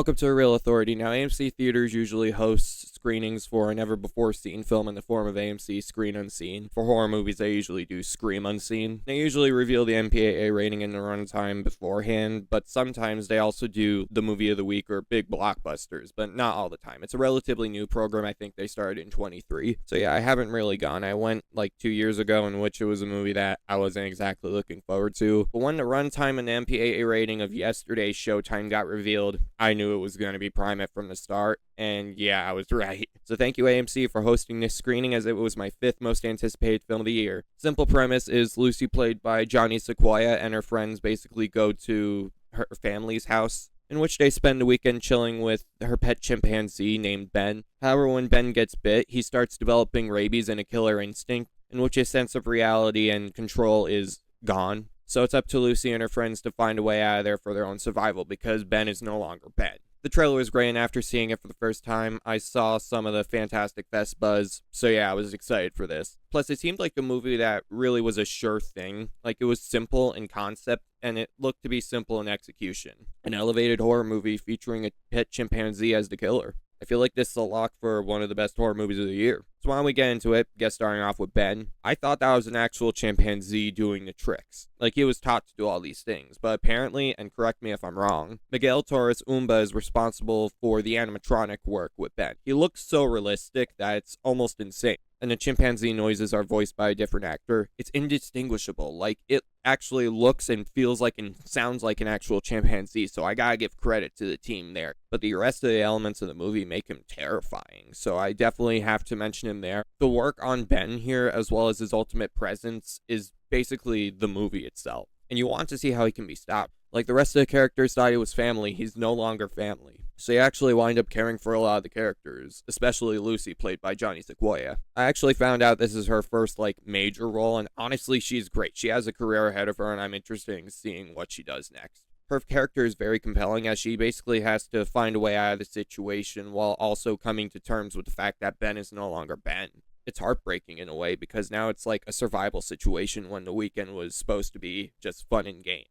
Welcome to A Real Authority. Now, AMC Theaters usually hosts screenings for a never-before-seen film in the form of AMC Screen Unseen. For horror movies, they usually do Scream Unseen. They usually reveal the MPAA rating and the runtime beforehand, but sometimes they also do the movie of the week or big blockbusters, but not all the time. It's a relatively new program. I think they started in 23. So yeah, I haven't really gone. I went like 2 years ago, in which it was a movie that I wasn't exactly looking forward to. But when the runtime and the MPAA rating of yesterday's showtime got revealed, I knew it was going to be Primate from the start, and yeah, I was right. So thank you AMC for hosting this screening, as it was my 5th most anticipated film of the year. Simple premise is Lucy, played by Johnny Sequoia, and her friends basically go to her family's house, in which they spend the weekend chilling with her pet chimpanzee named Ben. However, when Ben gets bit, he starts developing rabies and a killer instinct, in which his sense of reality and control is gone. So it's up to Lucy and her friends to find a way out of there for their own survival, because Ben is no longer Ben. The trailer was great, and after seeing it for the first time, I saw some of the Fantastic Fest buzz, so yeah, I was excited for this. Plus, it seemed like a movie that really was a sure thing. Like, it was simple in concept, and it looked to be simple in execution. An elevated horror movie featuring a pet chimpanzee as the killer. I feel like this is a lock for one of the best horror movies of the year. So why don't we get into it, guest starting off with Ben. I thought that was an actual chimpanzee doing the tricks. Like, he was taught to do all these things, but apparently, and correct me if I'm wrong, Miguel Torres Umba is responsible for the animatronic work with Ben. He looks so realistic that it's almost insane. And the chimpanzee noises are voiced by a different actor. It's indistinguishable. Like, it actually looks and feels like and sounds like an actual chimpanzee, so I gotta give credit to the team there. But the rest of the elements of the movie make him terrifying, so I definitely have to mention him there. The work on Ben here, as well as his ultimate presence, is basically the movie itself. And you want to see how he can be stopped. Like, the rest of the characters thought he was family, he's no longer family. So you actually wind up caring for a lot of the characters, especially Lucy, played by Johnny Sequoia. I actually found out this is her first, major role, and honestly, she's great. She has a career ahead of her, and I'm interested in seeing what she does next. Her character is very compelling, as she basically has to find a way out of the situation while also coming to terms with the fact that Ben is no longer Ben. It's heartbreaking in a way, because now it's like a survival situation when the weekend was supposed to be just fun and games.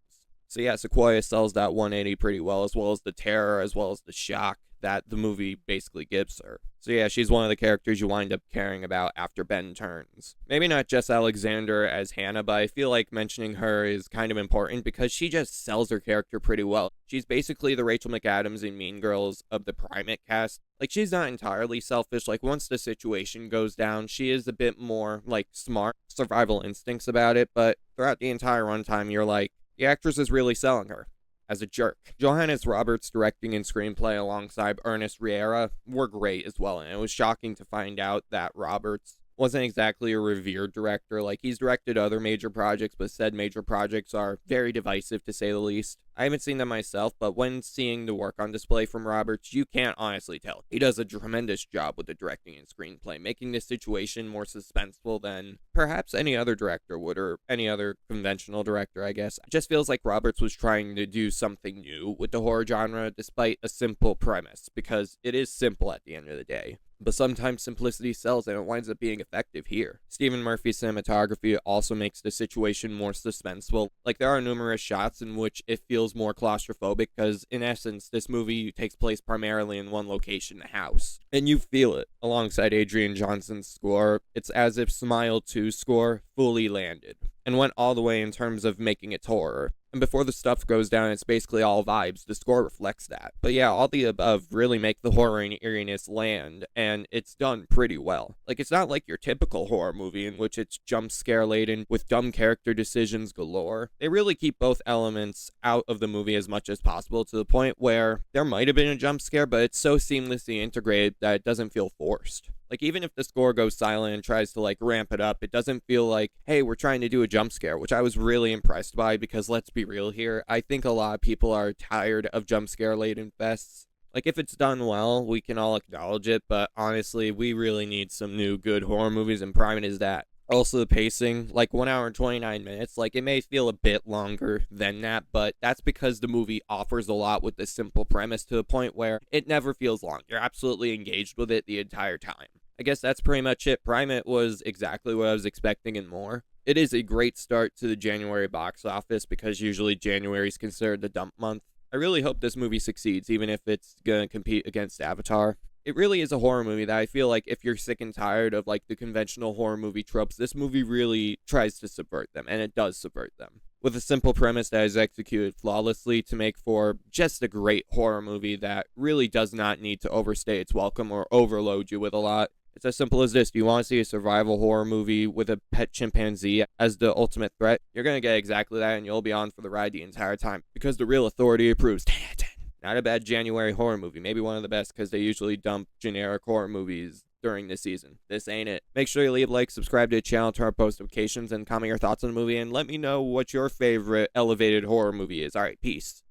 So yeah, Sequoia sells that 180 pretty well as the terror, as well as the shock that the movie basically gives her. So yeah, she's one of the characters you wind up caring about after Ben turns. Maybe not Jess Alexander as Hannah, but I feel like mentioning her is kind of important because she just sells her character pretty well. She's basically the Rachel McAdams in Mean Girls of the Primate cast. Like, she's not entirely selfish. Like, once the situation goes down, she is a bit more, smart survival instincts about it, but throughout the entire runtime, you're like, the actress is really selling her as a jerk. Johannes Roberts' directing and screenplay alongside Ernest Riera were great as well, and it was shocking to find out that Roberts wasn't exactly a revered director. Like, he's directed other major projects, but said major projects are very divisive, to say the least. I haven't seen them myself, but when seeing the work on display from Roberts, you can't honestly tell. He does a tremendous job with the directing and screenplay, making this situation more suspenseful than perhaps any other director would, or any other conventional director, I guess. It just feels like Roberts was trying to do something new with the horror genre, despite a simple premise, because it is simple at the end of the day. But sometimes simplicity sells, and it winds up being effective here. Stephen Murphy's cinematography also makes the situation more suspenseful. Like, there are numerous shots in which it feels more claustrophobic, because in essence, this movie takes place primarily in one location, the house. And you feel it. Alongside Adrian Johnson's score, it's as if Smile 2's score fully landed and went all the way in terms of making it horror. And before the stuff goes down, it's basically all vibes. The score reflects that. But yeah, all the above really make the horror and eeriness land, and it's done pretty well. Like, it's not like your typical horror movie in which it's jump scare laden with dumb character decisions galore. They really keep both elements out of the movie as much as possible, to the point where there might have been a jump scare, but it's so seamlessly integrated that it doesn't feel forced. Like, even if the score goes silent and tries to, ramp it up, it doesn't feel like, hey, we're trying to do a jump scare, which I was really impressed by, because let's be real here, I think a lot of people are tired of jump scare-laden fests. Like, if it's done well, we can all acknowledge it, but honestly, we really need some new good horror movies, and Primate is that. Also, the pacing, 1 hour and 29 minutes, it may feel a bit longer than that, but that's because the movie offers a lot with this simple premise, to the point where it never feels long. You're absolutely engaged with it the entire time. I guess that's pretty much it. Primate was exactly what I was expecting and more. It is a great start to the January box office, because usually January is considered the dump month. I really hope this movie succeeds, even if it's gonna compete against Avatar. It really is a horror movie that I feel like if you're sick and tired of like the conventional horror movie tropes, this movie really tries to subvert them, and it does subvert them. With a simple premise that is executed flawlessly to make for just a great horror movie that really does not need to overstay its welcome or overload you with a lot. It's as simple as this. Do you want to see a survival horror movie with a pet chimpanzee as the ultimate threat? You're going to get exactly that, and you'll be on for the ride the entire time, because the real authority approves. 10 out of 10. Not a bad January horror movie. Maybe one of the best, because they usually dump generic horror movies during the season. This ain't it. Make sure you leave a like, subscribe to the channel, turn on post notifications, and comment your thoughts on the movie, and let me know what your favorite elevated horror movie is. Alright, peace.